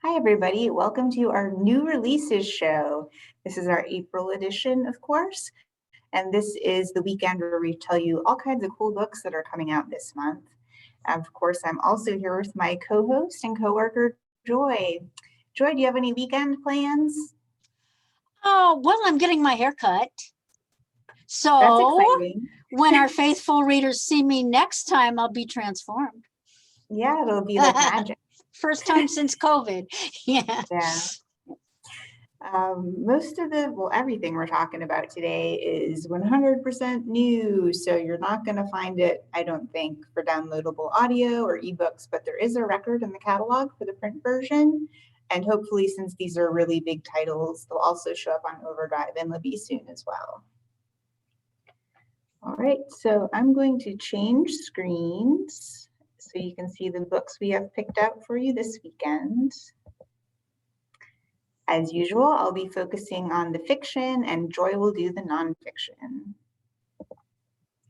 Hi, everybody. Welcome to our new releases show. This is our April edition, of course, and this is the weekend where we tell you all kinds of cool books that are coming out this month. Of course, I'm also here with my co-host and coworker, Joy. Joy, do you have any weekend plans? Oh, well, I'm getting my hair cut. That's So exciting. when our faithful readers see me next time, I'll be transformed. Yeah, it'll be like magic. First time since COVID. Yeah. Yeah. Everything we're talking about today is 100% new. So you're not going to find it, I don't think, for downloadable audio or ebooks, but there is a record in the catalog for the print version. And hopefully, since these are really big titles, they'll also show up on Overdrive and Libby soon as well. All right, so I'm going to change screens so you can see the books we have picked out for you this weekend. As usual, I'll be focusing on the fiction and Joy will do the nonfiction.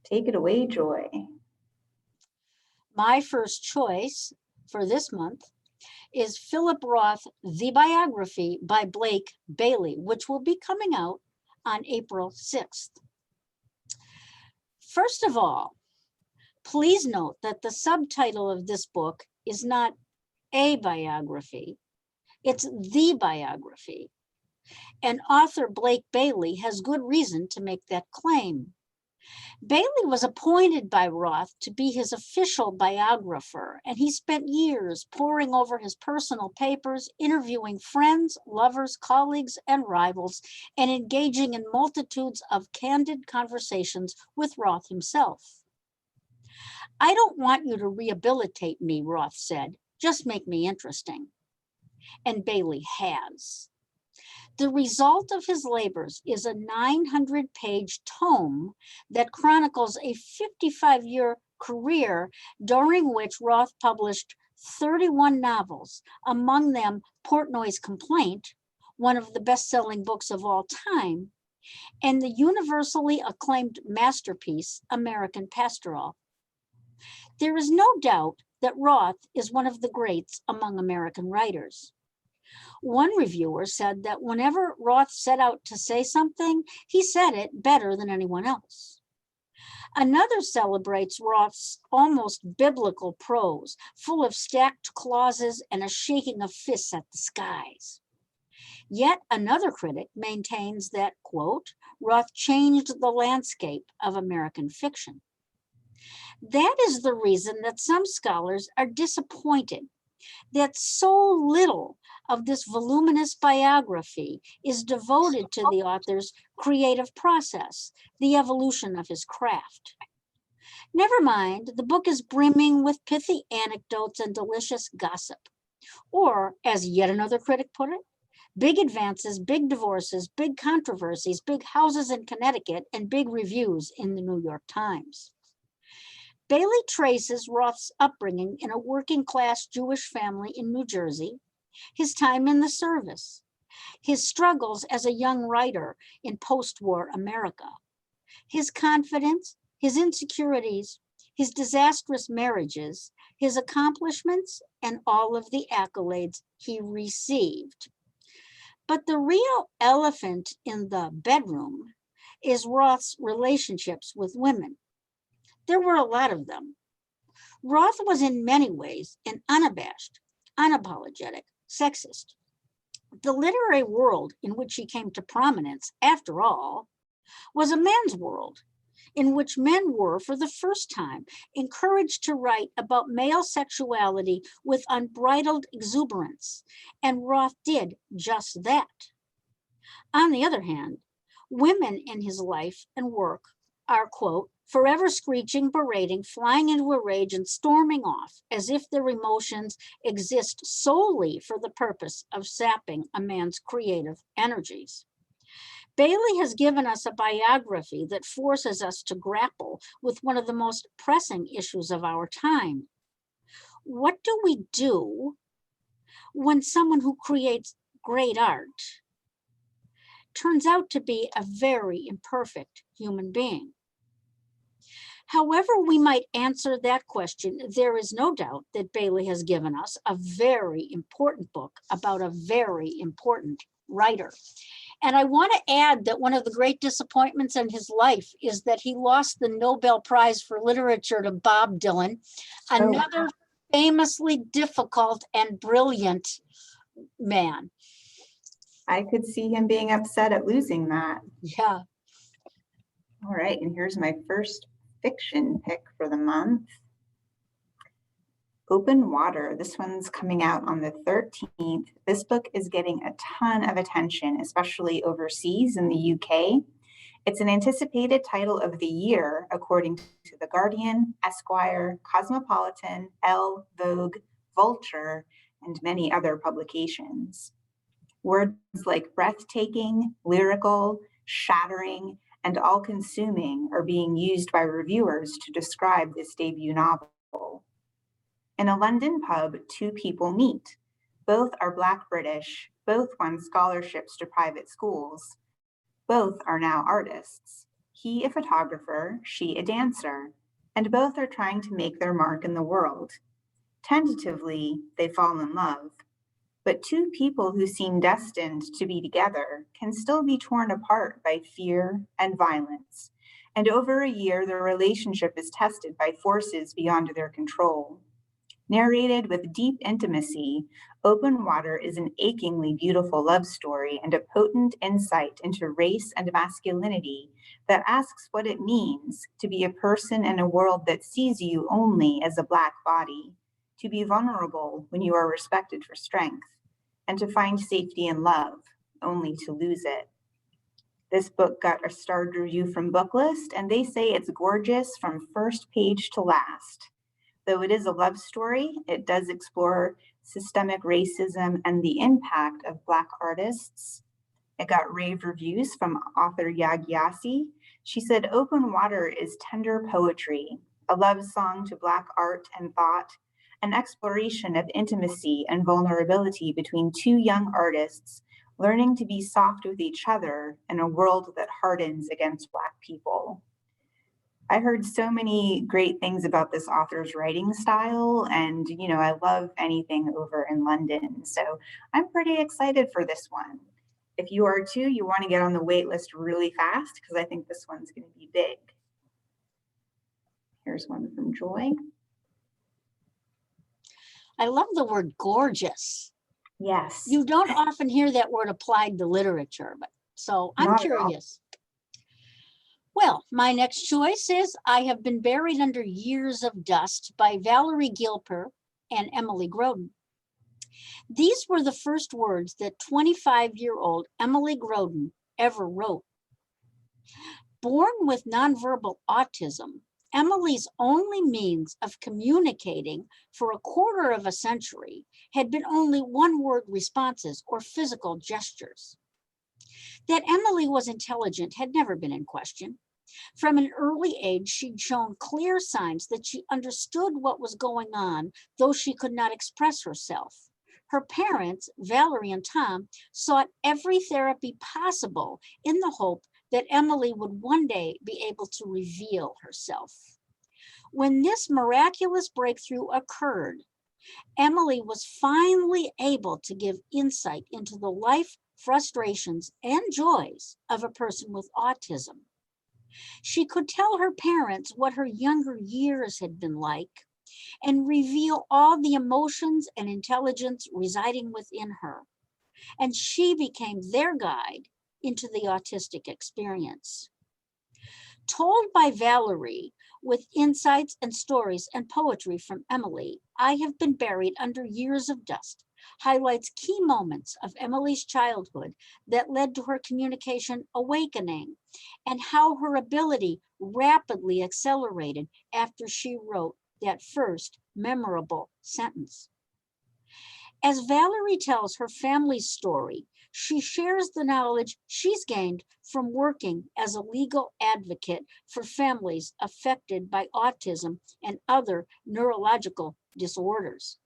Take it away, Joy. My first choice for this month is Philip Roth, The Biography by Blake Bailey, which will be coming out on April 6th. First of all, please note that the subtitle of this book is not a biography, it's the biography. And author Blake Bailey has good reason to make that claim. Bailey was appointed by Roth to be his official biographer, and he spent years poring over his personal papers, interviewing friends, lovers, colleagues, and rivals, and engaging in multitudes of candid conversations with Roth himself. "I don't want you to rehabilitate me," Roth said. "Just make me interesting." And Bailey has. The result of his labors is a 900-page tome that chronicles a 55-year career during which Roth published 31 novels, among them Portnoy's Complaint, one of the best-selling books of all time, and the universally acclaimed masterpiece, American Pastoral. There is no doubt that Roth is one of the greats among American writers. One reviewer said that whenever Roth set out to say something, he said it better than anyone else. Another celebrates Roth's almost biblical prose, full of stacked clauses and a shaking of fists at the skies. Yet another critic maintains that, quote, Roth changed the landscape of American fiction. That is the reason that some scholars are disappointed that so little of this voluminous biography is devoted to the author's creative process, the evolution of his craft. Never mind, the book is brimming with pithy anecdotes and delicious gossip. Or, as yet another critic put it, big advances, big divorces, big controversies, big houses in Connecticut, and big reviews in the New York Times. Bailey traces Roth's upbringing in a working-class Jewish family in New Jersey, his time in the service, his struggles as a young writer in post-war America, his confidence, his insecurities, his disastrous marriages, his accomplishments, and all of the accolades he received. But the real elephant in the bedroom is Roth's relationships with women. There were a lot of them. Roth was in many ways an unabashed, unapologetic sexist. The literary world in which he came to prominence, after all, was a man's world in which men were, for the first time, encouraged to write about male sexuality with unbridled exuberance, and Roth did just that. On the other hand, women in his life and work are, quote, forever screeching, berating, flying into a rage, and storming off as if their emotions exist solely for the purpose of sapping a man's creative energies. Bailey has given us a biography that forces us to grapple with one of the most pressing issues of our time. What do we do when someone who creates great art turns out to be a very imperfect human being? However we might answer that question, there is no doubt that Bailey has given us a very important book about a very important writer. And I want to add that one of the great disappointments in his life is that he lost the Nobel Prize for Literature to Bob Dylan, another famously difficult and brilliant man. I could see him being upset at losing that. Yeah. All right, and here's my first fiction pick for the month. Open Water. This one's coming out on the 13th. This book is getting a ton of attention, especially overseas in the UK. It's an anticipated title of the year, according to The Guardian, Esquire, Cosmopolitan, Elle, Vogue, Vulture, and many other publications. Words like breathtaking, lyrical, shattering, and all-consuming are being used by reviewers to describe this debut novel. In a London pub, two people meet. Both are Black British, both won scholarships to private schools. Both are now artists. He a photographer, she a dancer, and both are trying to make their mark in the world. Tentatively, they fall in love. But two people who seem destined to be together can still be torn apart by fear and violence. And over a year, their relationship is tested by forces beyond their control. Narrated with deep intimacy, Open Water is an achingly beautiful love story and a potent insight into race and masculinity that asks what it means to be a person in a world that sees you only as a Black body, to be vulnerable when you are respected for strength, and to find safety in love, only to lose it. This book got a starred review from Booklist, and they say it's gorgeous from first page to last. Though it is a love story, it does explore systemic racism and the impact of Black artists. It got rave reviews from author Yag Yassi. She said, Open Water is tender poetry, a love song to Black art and thought, an exploration of intimacy and vulnerability between two young artists learning to be soft with each other in a world that hardens against Black people. I heard so many great things about this author's writing style, and I love anything over in London, so I'm pretty excited for this one. If you are too, you want to get on the wait list really fast because I think this one's going to be big. Here's one from Joy. I love the word gorgeous. Yes. You don't often hear that word applied to literature, but so I'm curious. Well, my next choice is I Have Been Buried Under Years of Dust by Valerie Gilper and Emily Groden. These were the first words that 25-year-old Emily Groden ever wrote. Born with nonverbal autism, Emily's only means of communicating for a quarter of a century had been only one-word responses or physical gestures. That Emily was intelligent had never been in question. From an early age, she'd shown clear signs that she understood what was going on, though she could not express herself. Her parents, Valerie and Tom, sought every therapy possible in the hope that Emily would one day be able to reveal herself. When this miraculous breakthrough occurred, Emily was finally able to give insight into the life frustrations and joys of a person with autism. She could tell her parents what her younger years had been like and reveal all the emotions and intelligence residing within her. And she became their guide into the autistic experience. Told by Valerie, with insights and stories and poetry from Emily, I Have Been Buried Under Years of Dust highlights key moments of Emily's childhood that led to her communication awakening and how her ability rapidly accelerated after she wrote that first memorable sentence. As Valerie tells her family's story, she shares the knowledge she's gained from working as a legal advocate for families affected by autism and other neurological disorders.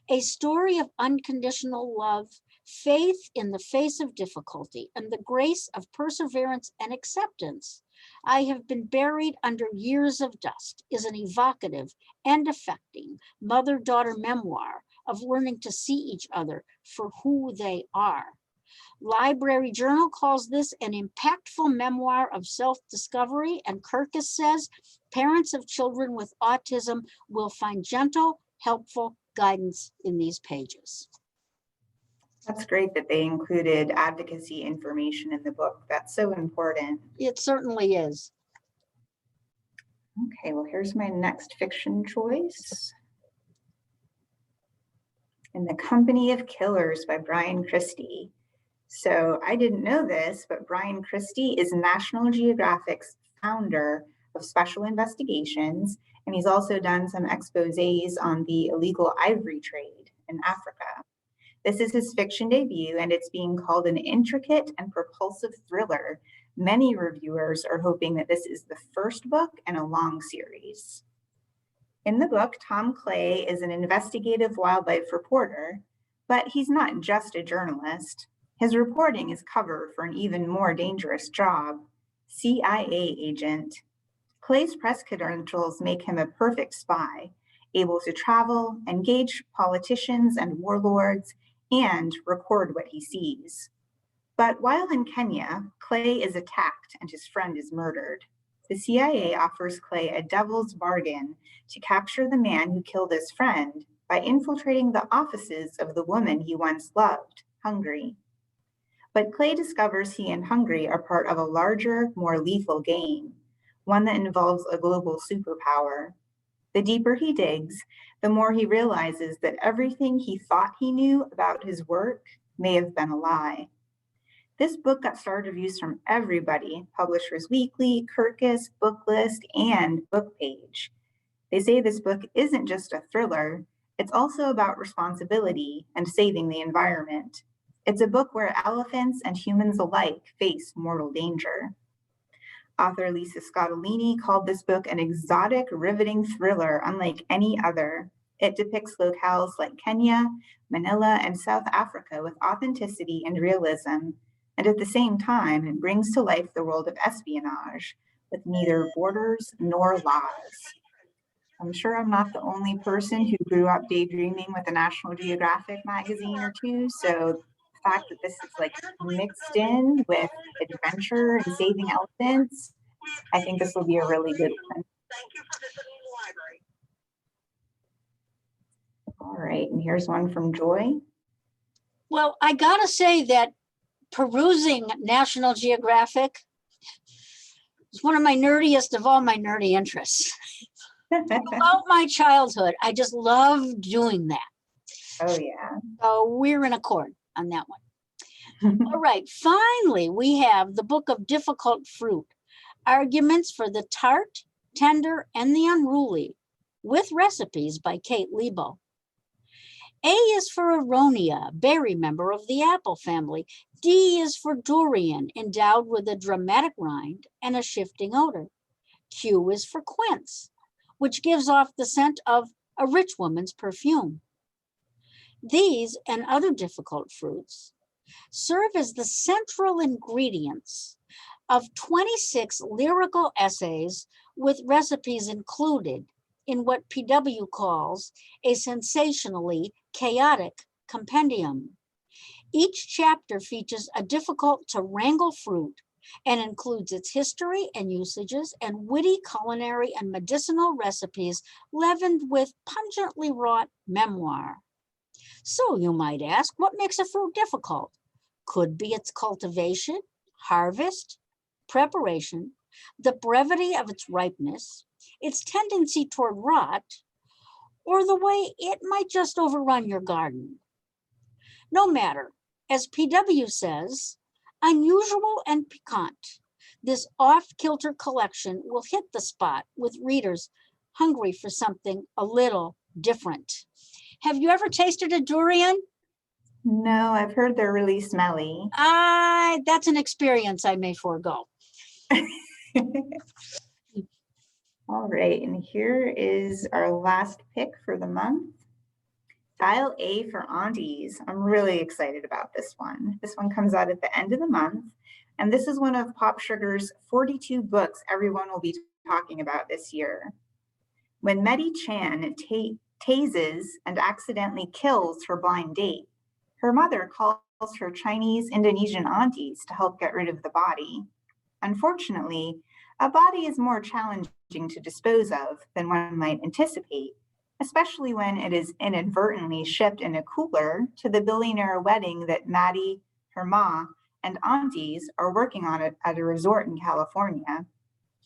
A story of unconditional love, faith in the face of difficulty, and the grace of perseverance and acceptance I Have Been Buried Under Years of Dust is an evocative and affecting mother-daughter memoir of learning to see each other for who they are. Library Journal calls this an impactful memoir of self-discovery, and Kirkus says parents of children with autism will find gentle, helpful guidance in these pages. That's great that they included advocacy information in the book. That's so important. It certainly is. Okay, well, here's my next fiction choice. In the Company of Killers by Brian Christie. So I didn't know this, but Brian Christie is National Geographic's founder of special investigations, and he's also done some exposés on the illegal ivory trade in Africa. This is his fiction debut, and it's being called an intricate and propulsive thriller. Many reviewers are hoping that this is the first book in a long series. In the book, Tom Clay is an investigative wildlife reporter, but he's not just a journalist. His reporting is cover for an even more dangerous job, CIA agent. Clay's press credentials make him a perfect spy, able to travel, engage politicians and warlords, and record what he sees. But while in Kenya, Clay is attacked and his friend is murdered. The CIA offers Clay a devil's bargain to capture the man who killed his friend by infiltrating the offices of the woman he once loved, Hungry. But Clay discovers he and Hungry are part of a larger, more lethal game, one that involves a global superpower. The deeper he digs, the more he realizes that everything he thought he knew about his work may have been a lie. This book got star reviews from everybody, Publishers Weekly, Kirkus, Booklist, and Bookpage. They say this book isn't just a thriller, it's also about responsibility and saving the environment. It's a book where elephants and humans alike face mortal danger. Author Lisa Scottolini called this book an exotic, riveting thriller unlike any other. It depicts locales like Kenya, Manila, and South Africa with authenticity and realism, and at the same time, it brings to life the world of espionage with neither borders nor laws. I'm sure I'm not the only person who grew up daydreaming with a National Geographic magazine or two, so the fact that this is like mixed in with adventure and saving elephants, I think this will be a really good one. All right, and here's one from Joy. Well, I gotta say that perusing National Geographic is one of my nerdiest of all my nerdy interests. Throughout my childhood, I just loved doing that. Oh, yeah. So we're in accord on that one. All right, finally, we have the Book of Difficult Fruit, Arguments for the Tart, Tender, and the Unruly, with recipes by Kate Lebo. A is for Aronia, berry member of the apple family. D is for durian, endowed with a dramatic rind and a shifting odor. Q is for quince, which gives off the scent of a rich woman's perfume. These and other difficult fruits serve as the central ingredients of 26 lyrical essays with recipes included in what PW calls a sensationally chaotic compendium. Each chapter features a difficult to wrangle fruit and includes its history and usages and witty culinary and medicinal recipes leavened with pungently wrought memoir. So you might ask, what makes a fruit difficult? Could be its cultivation, harvest, preparation, the brevity of its ripeness, its tendency toward rot, or the way it might just overrun your garden. No matter, as PW says, unusual and piquant, this off-kilter collection will hit the spot with readers hungry for something a little different. Have you ever tasted a durian? No, I've heard they're really smelly. That's an experience I may forego. All right, and here is our last pick for the month. Dial A for Aunties. I'm really excited about this one. This one comes out at the end of the month. And this is one of Pop Sugar's 42 books everyone will be talking about this year. When Medi Chan tases and accidentally kills her blind date, her mother calls her Chinese Indonesian aunties to help get rid of the body. Unfortunately, a body is more challenging to dispose of than one might anticipate, especially when it is inadvertently shipped in a cooler to the billionaire wedding that Maddie, her ma, and aunties are working on it at a resort in California.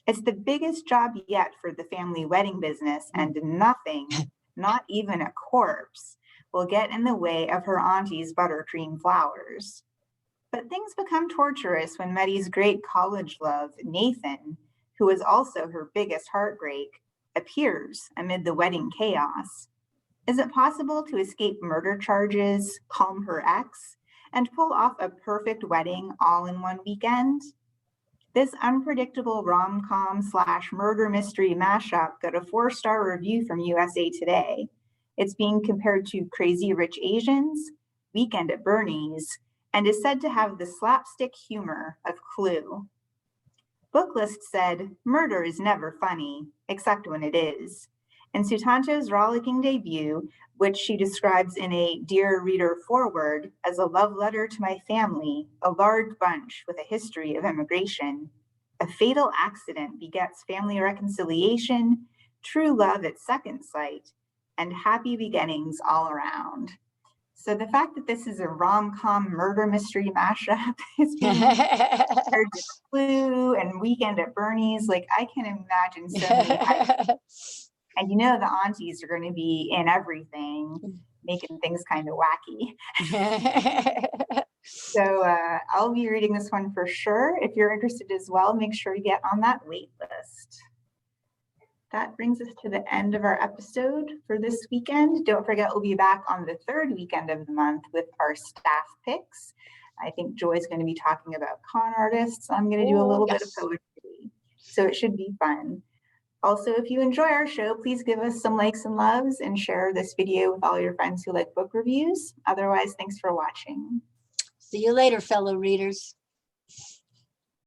It's the biggest job yet for the family wedding business, and nothing, not even a corpse, will get in the way of her auntie's buttercream flowers. But things become torturous when Medi's great college love, Nathan, who is also her biggest heartbreak, appears amid the wedding chaos. Is it possible to escape murder charges, calm her ex, and pull off a perfect wedding all in one weekend? This unpredictable rom-com / murder mystery mashup got a 4-star review from USA Today. It's being compared to Crazy Rich Asians, Weekend at Bernie's, and is said to have the slapstick humor of Clue. Booklist said, murder is never funny, except when it is. In Sutanto's rollicking debut, which she describes in a Dear Reader foreword as a love letter to my family, a large bunch with a history of immigration, a fatal accident begets family reconciliation, true love at second sight, and happy beginnings all around. So the fact that this is a rom-com murder mystery mashup is being compared to Clue and Weekend at Bernie's, like I can imagine so many types. And you know the aunties are going to be in everything, making things kind of wacky. So I'll be reading this one for sure. If you're interested as well, make sure you get on that wait list. That brings us to the end of our episode for this weekend. Don't forget, we'll be back on the 3rd weekend of the month with our staff picks. I think Joy's going to be talking about con artists. I'm going to do a little bit of poetry. So it should be fun. Also, if you enjoy our show, please give us some likes and loves and share this video with all your friends who like book reviews. Otherwise, thanks for watching. See you later, fellow readers.